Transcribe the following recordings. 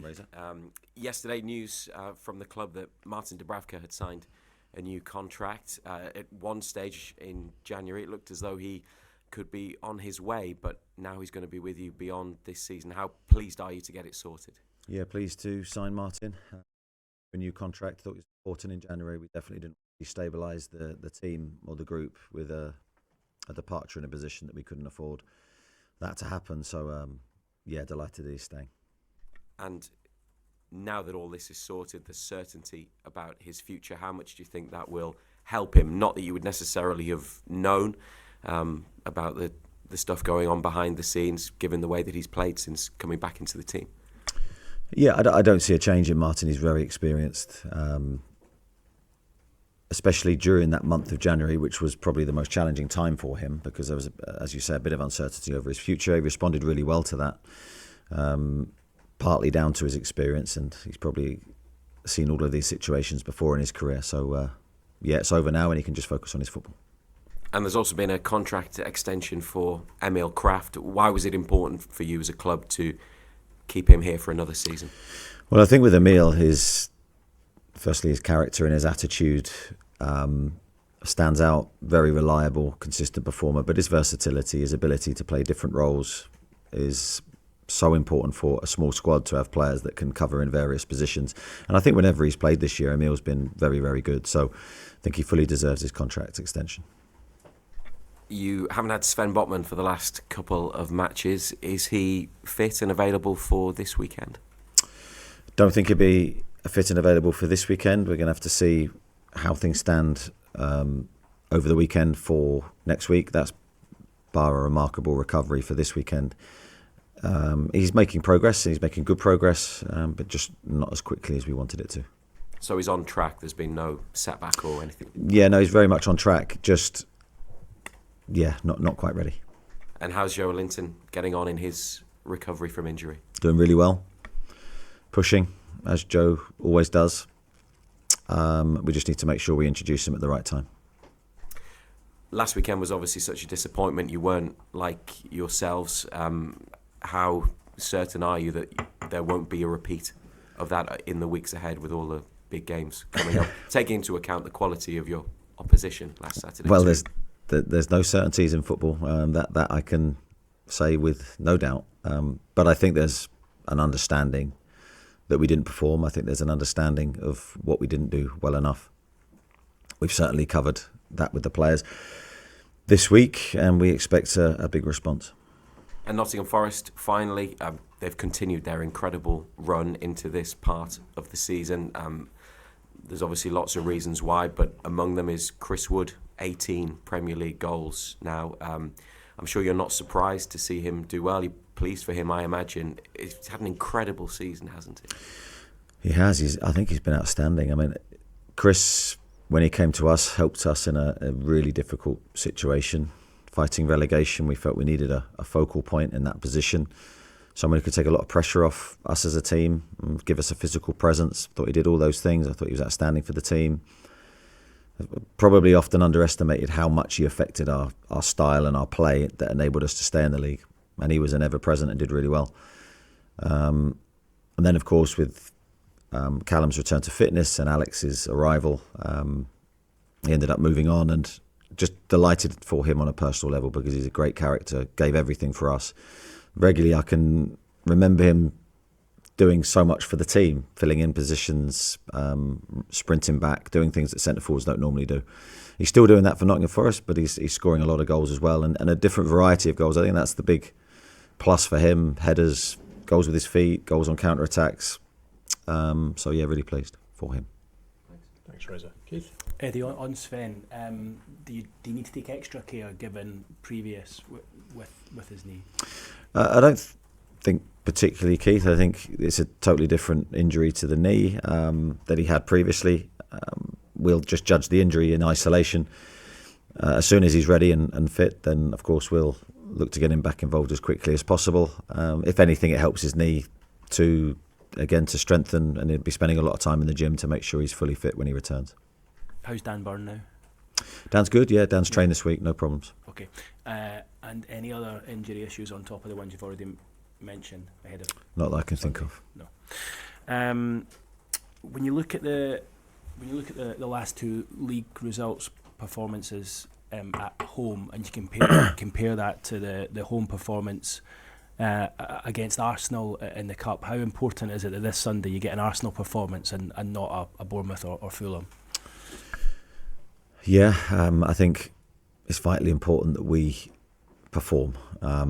Razor. Yesterday, news from the club that Martin Dubravka had signed a new contract. At one stage in January, it looked as though he could be on his way, but now he's going to be with you beyond this season. How pleased are you to get it sorted? Yeah, pleased to sign Martin. A new contract. Thought it was important in January. We definitely didn't destabilise the team or the group with a departure in a position that we couldn't afford that to happen. So, yeah, delighted that he's staying. And now that all this is sorted, the certainty about his future, how much do you think that will help him? Not that you would necessarily have known about the stuff going on behind the scenes, given the way that he's played since coming back into the team. Yeah, I don't see a change in Martin. He's very experienced, especially during that month of January, which was probably the most challenging time for him because there was, as you say, a bit of uncertainty over his future. He responded really well to that, partly down to his experience, and he's probably seen all of these situations before in his career. So, yeah, it's over now and he can just focus on his football. And there's also been a contract extension for Emil Kraft. Why was it important for you as a club to keep him here for another season? Well, I think with Emil, firstly his character and his attitude stands out. Very reliable, consistent performer, but his versatility, his ability to play different roles is so important for a small squad to have players that can cover in various positions. And I think whenever he's played this year, Emil's been very, very good. So I think he fully deserves his contract extension. You haven't had Sven Botman for the last couple of matches. Is he fit and available for this weekend? Don't think he'll be fit and available for this weekend. We're going to have to see how things stand over the weekend for next week. That's bar a remarkable recovery for this weekend. He's making progress, and he's making good progress, but just not as quickly as we wanted it to. So he's on track? There's been no setback or anything? Yeah, no, he's very much on track. Just, yeah, not quite ready. And how's Joe Linton getting on in his recovery from injury? Doing really well. Pushing, as Joe always does. We just need to make sure we introduce him at the right time. Last weekend was obviously such a disappointment. You weren't like yourselves. How certain are you that there won't be a repeat of that in the weeks ahead with all the big games coming up, taking into account the quality of your opposition last Saturday? Well, there's no certainties in football. That I can say with no doubt. But I think there's an understanding that we didn't perform. I think there's an understanding of what we didn't do well enough. We've certainly covered that with the players this week, and we expect a big response. And Nottingham Forest, finally, they've continued their incredible run into this part of the season. There's obviously lots of reasons why, but among them is Chris Wood, 18 Premier League goals now. I'm sure you're not surprised to see him do well. You're pleased for him, I imagine. He's had an incredible season, hasn't he? He has. I think he's been outstanding. I mean, Chris, when he came to us, helped us in a really difficult situation. Fighting relegation, we felt we needed a focal point in that position. Someone who could take a lot of pressure off us as a team, and give us a physical presence. Thought he did all those things. I thought he was outstanding for the team. Probably often underestimated how much he affected our style and our play that enabled us to stay in the league. And he was an ever-present and did really well. And then, of course, with Callum's return to fitness and Alex's arrival, he ended up moving on, and just delighted for him on a personal level because he's a great character, gave everything for us. Regularly, I can remember him doing so much for the team, filling in positions, sprinting back, doing things that centre-forwards don't normally do. He's still doing that for Nottingham Forest, but he's scoring a lot of goals as well, and a different variety of goals. I think that's the big plus for him. Headers, goals with his feet, goals on counter-attacks. So, yeah, really pleased for him. Thanks, Reza. Keith? Eddie, on Sven, do you need to take extra care given previous with his knee? I don't think particularly, Keith. I think it's a totally different injury to the knee that he had previously. We'll just judge the injury in isolation. As soon as he's ready and fit, then of course we'll look to get him back involved as quickly as possible. If anything, it helps his knee to strengthen, and he'll be spending a lot of time in the gym to make sure he's fully fit when he returns. How's Dan Byrne now? Dan's good, yeah. Dan's trained this week, no problems. Okay. And any other injury issues on top of the ones you've already mention ahead of? Not that I can think of. No. When you look at the last two league results performances at home, and you compare that to the home performance against Arsenal in the Cup, how important is it that this Sunday you get an Arsenal performance and not a Bournemouth or Fulham? Yeah, I think it's vitally important that we perform.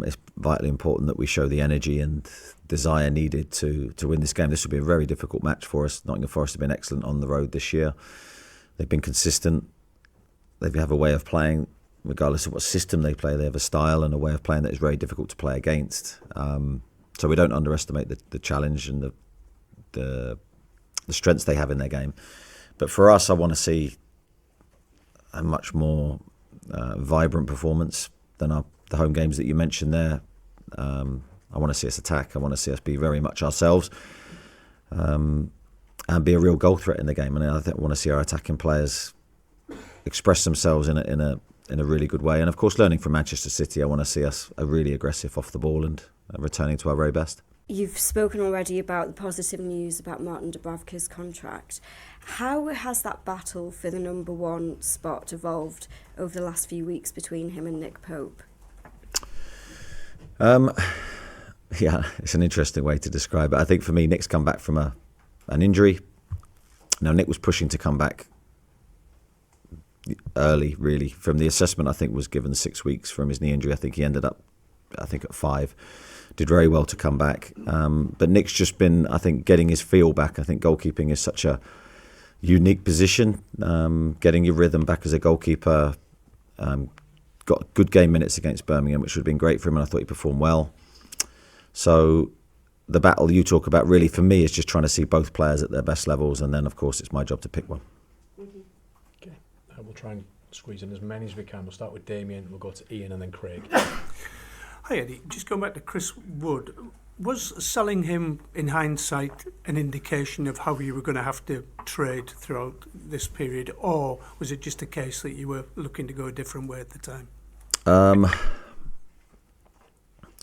It's vitally important that we show the energy and desire needed to win this game. This will be a very difficult match for us. Nottingham Forest have been excellent on the road this year. They've been consistent. They have a way of playing, regardless of what system they play. They have a style and a way of playing that is very difficult to play against. So we don't underestimate the challenge and the strengths they have in their game. But for us, I want to see a much more vibrant performance than the home games that you mentioned there. I want to see us attack. I want to see us be very much ourselves and be a real goal threat in the game. And I want to see our attacking players express themselves in a really good way. And of course, learning from Manchester City, I want to see us really aggressive off the ball and returning to our very best. You've spoken already about the positive news about Martin Dubravka's contract. How has that battle for the number one spot evolved over the last few weeks between him and Nick Pope? Yeah, it's an interesting way to describe it. I think for me, Nick's come back from an injury. Now, Nick was pushing to come back early, really. From the assessment, I think was given 6 weeks from his knee injury. I think he ended up, at 5. Did very well to come back. But Nick's just been, I think, getting his feel back. I think goalkeeping is such a unique position. Getting your rhythm back as a goalkeeper. Got good game minutes against Birmingham, which would have been great for him, and I thought he performed well. So the battle you talk about really for me is just trying to see both players at their best levels, and then of course it's my job to pick one. Okay, we'll try and squeeze in as many as we can. We'll start with Damien, we'll go to Ian and then Craig. Hi Eddie, just going back to Chris Wood, was selling him in hindsight an indication of how you were going to have to trade throughout this period, or was it just a case that you were looking to go a different way at the time?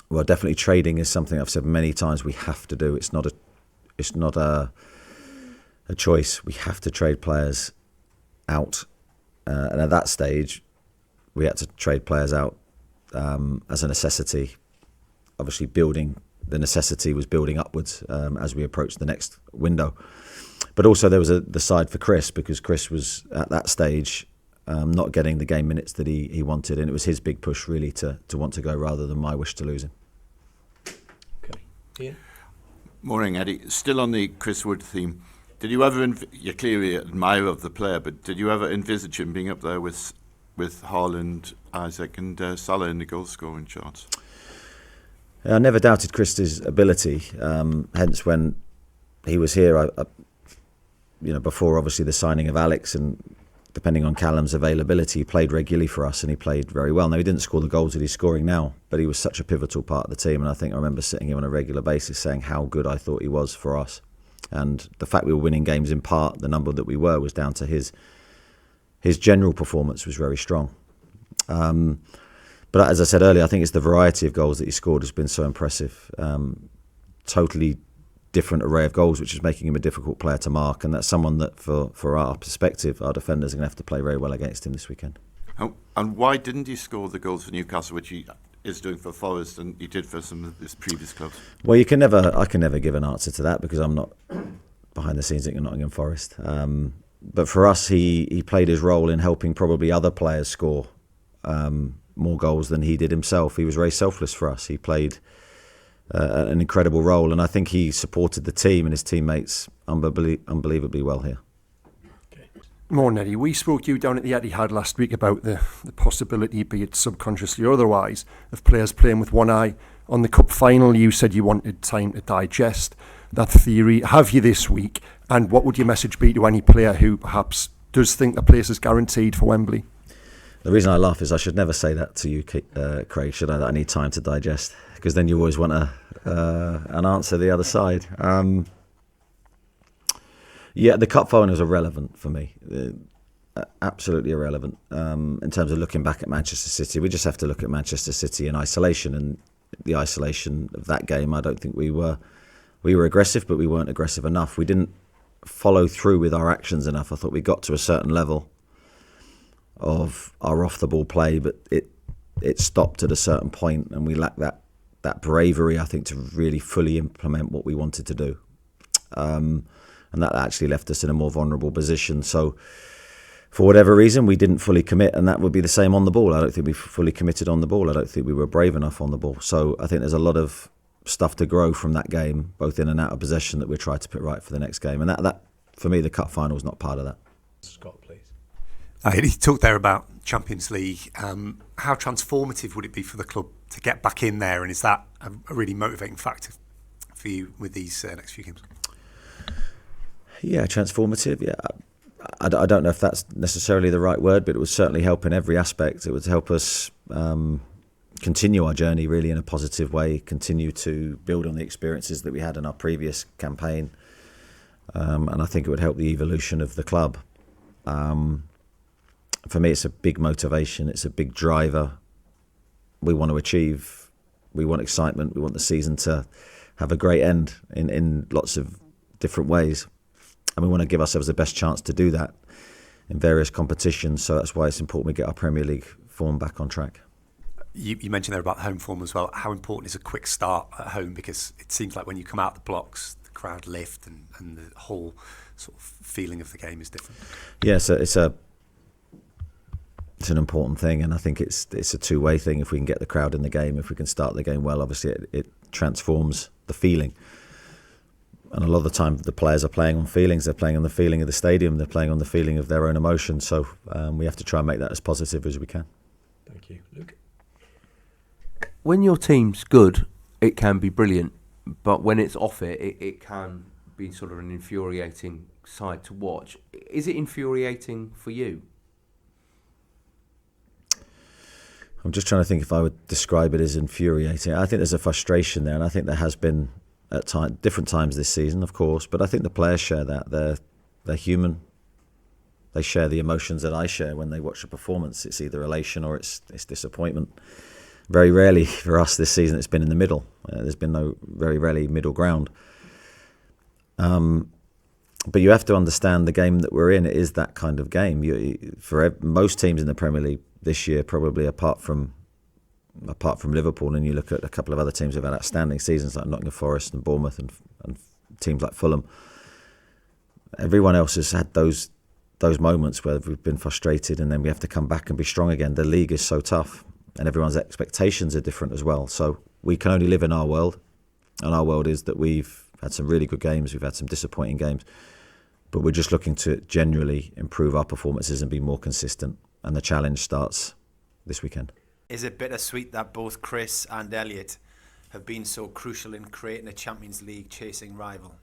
Well, definitely trading is something I've said many times we have to do. It's not a choice. We have to trade players out, and at that stage, we had to trade players out as a necessity. Obviously, the necessity was building upwards as we approached the next window. But also there was the side for Chris, because Chris was at that stage not getting the game minutes that he wanted, and it was his big push really to want to go rather than my wish to lose him. Okay, Ian? Morning, Eddie. Still on the Chris Wood theme, did you ever, you're clearly an admirer of the player, but did you ever envisage him being up there with Haaland, Isaac and Salah in the goal scoring charts? I never doubted Chris's ability. Hence, when he was here, before obviously the signing of Alex, and depending on Callum's availability, he played regularly for us and he played very well. Now, he didn't score the goals that he's scoring now, but he was such a pivotal part of the team. And I think I remember sitting here on a regular basis saying how good I thought he was for us. And the fact we were winning games in part, the number that we were, was down to his general performance was very strong. But as I said earlier, I think it's the variety of goals that he scored has been so impressive. Totally different array of goals, which is making him a difficult player to mark. And that's someone that, for our perspective, our defenders are going to have to play very well against him this weekend. And why didn't he score the goals for Newcastle, which he is doing for Forest and he did for some of his previous clubs? Well, I can never give an answer to that because I'm not behind the scenes at Nottingham Forest. But for us, he played his role in helping probably other players score more goals than he did himself. He was very selfless for us. He played an incredible role, and I think he supported the team and his teammates unbelievably well here. Morning, Eddie. We spoke to you down at the Etihad last week about the possibility, be it subconsciously or otherwise, of players playing with one eye. On the cup final, you said you wanted time to digest that theory. Have you this week? And what would your message be to any player who perhaps does think the place is guaranteed for Wembley? The reason I laugh is I should never say that to you, Craig, should I? That I need time to digest, because then you always want an answer the other side. Yeah, the cup final is irrelevant for me. Absolutely irrelevant in terms of looking back at Manchester City. We just have to look at Manchester City in isolation, and the isolation of that game, I don't think we were aggressive, but we weren't aggressive enough. We didn't follow through with our actions enough. I thought we got to a certain level of our off the ball play, but it stopped at a certain point, and we lacked that bravery, I think, to really fully implement what we wanted to do. And that actually left us in a more vulnerable position. So for whatever reason, we didn't fully commit, and that would be the same on the ball. I don't think we fully committed on the ball. I don't think we were brave enough on the ball. So I think there's a lot of stuff to grow from that game, both in and out of possession, that we're trying to put right for the next game. And that for me, the cup final is not part of that. Scott, please. You talked there about Champions League. How transformative would it be for the club to get back in there, and is that a really motivating factor for you with these next few games? Yeah, transformative. Yeah, I don't know if that's necessarily the right word, but it would certainly help in every aspect. It would help us continue our journey really in a positive way, continue to build on the experiences that we had in our previous campaign, and I think it would help the evolution of the club. For me, it's a big motivation. It's a big driver. We want to achieve. We want excitement. We want the season to have a great end in lots of different ways. And we want to give ourselves the best chance to do that in various competitions. So that's why it's important we get our Premier League form back on track. You mentioned there about home form as well. How important is a quick start at home? Because it seems like when you come out the blocks, the crowd lift and the whole sort of feeling of the game is different. Yeah, so it's an important thing, and I think it's a two-way thing. If we can get the crowd in the game, if we can start the game well, obviously it transforms the feeling. And a lot of the time the players are playing on feelings. They're playing on the feeling of the stadium. They're playing on the feeling of their own emotions. So we have to try and make that as positive as we can. Thank you. Luke? When your team's good, it can be brilliant. But when it's off it can be sort of an infuriating side to watch. Is it infuriating for you? I'm just trying to think if I would describe it as infuriating. I think there's a frustration there, and I think there has been at different times this season, of course. But I think the players share that. They're human. They share the emotions that I share when they watch a performance. It's either elation or it's disappointment. Very rarely for us this season it's been in the middle. There's been very rarely middle ground. But you have to understand the game that we're in. It is that kind of game. For most teams in the Premier League this year, probably apart from Liverpool, and you look at a couple of other teams who've had outstanding seasons like Nottingham Forest and Bournemouth and teams like Fulham. Everyone else has had those moments where we've been frustrated and then we have to come back and be strong again. The league is so tough and everyone's expectations are different as well. So we can only live in our world, and our world is that we've had some really good games, we've had some disappointing games, but we're just looking to generally improve our performances and be more consistent. And the challenge starts this weekend. Is it bittersweet that both Chris and Elliot have been so crucial in creating a Champions League chasing rival?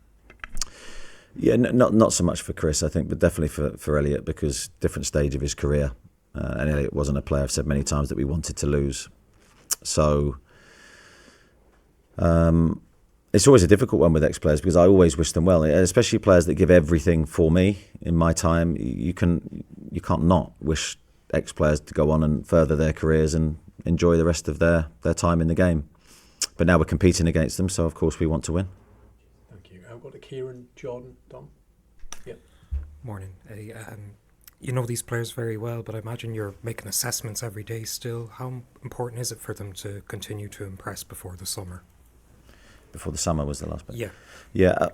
Yeah, not so much for Chris, I think, but definitely for Elliot, because different stage of his career. And Elliot wasn't a player, I've said many times, that we wanted to lose. So it's always a difficult one with ex-players because I always wish them well, especially players that give everything for me in my time. You can't not wish ex-players to go on and further their careers and enjoy the rest of their time in the game. But now we're competing against them, so of course we want to win. Thank you. I've got to Kieran, Jordan, Dom. Yep. Morning, Eddie. You know these players very well, but I imagine you're making assessments every day still. How important is it for them to continue to impress before the summer? Before the summer was the last bit? Yeah. Yeah,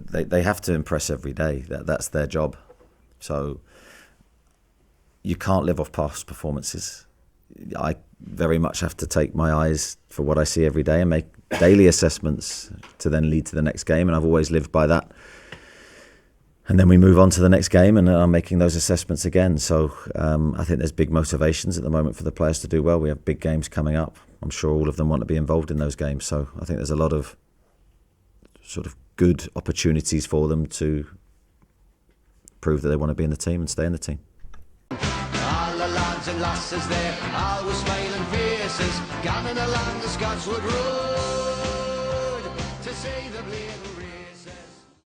they have to impress every day. That's their job. So you can't live off past performances. I very much have to take my eyes for what I see every day and make daily assessments to then lead to the next game, and I've always lived by that. And then we move on to the next game and I'm making those assessments again. So I think there's big motivations at the moment for the players to do well. We have big games coming up. I'm sure all of them want to be involved in those games. So I think there's a lot of sort of good opportunities for them to prove that they want to be in the team and stay in the team. All the lads and lasses there, always smiling faces, gathering along the Scotswood Road to see the blade and